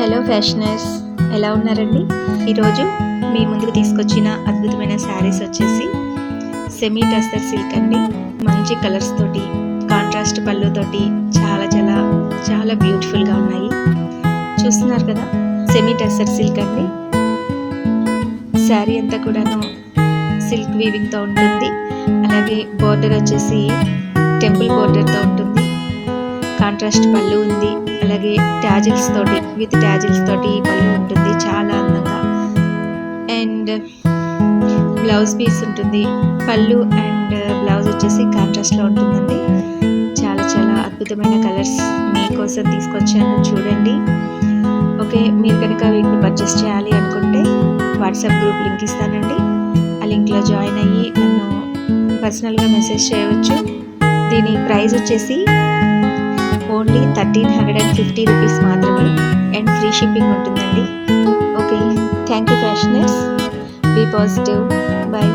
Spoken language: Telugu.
హలో ఫ్యాషనర్స్, ఎలా ఉన్నారండి? ఈరోజు మీ ముందుకు తీసుకొచ్చిన అద్భుతమైన శారీస్ వచ్చేసి సెమీ టస్సర్ సిల్క్ అండి. మంచి కలర్స్ తోటి, కాంట్రాస్ట్ పళ్ళుతోటి చాలా చాలా చాలా బ్యూటిఫుల్గా ఉన్నాయి. చూస్తున్నారు కదా, సెమీ టస్సర్ సిల్క్ అండి. శారీ అంతా కూడాను సిల్క్ వీవింగ్తో ఉంటుంది. అలాగే బోర్డర్ వచ్చేసి టెంపుల్ బోర్డర్తో ఉంటుంది. కాంట్రాస్ట్ పళ్ళు ఉంది. అలాగే ట్యాజిల్స్ తోటి, విత్ ట్యాజిల్స్ తోటి పళ్ళు ఉంటుంది, చాలా అందంగా. అండ్ బ్లౌజ్ పీస్ ఉంటుంది. పళ్ళు అండ్ బ్లౌజ్ వచ్చేసి కాంట్రాస్ట్లో ఉంటుందండి. చాలా చాలా అద్భుతమైన కలర్స్ మీకోసం తీసుకొచ్చాను, చూడండి. ఓకే, మీరు కనుక వీటిని పర్చేస్ చేయాలి అనుకుంటే వాట్సాప్ గ్రూప్ లింక్ ఇస్తానండి. ఆ లింక్లో జాయిన్ అయ్యి నన్ను పర్సనల్గా మెసేజ్ చేయవచ్చు. దీని ప్రైస్ వచ్చేసి ఓన్లీ 1350 రూపీస్ మాత్రమే, అండ్ ఫ్రీ షిప్పింగ్ ఉంటుందండి. Okay, thank you fashioners. Be positive. Bye.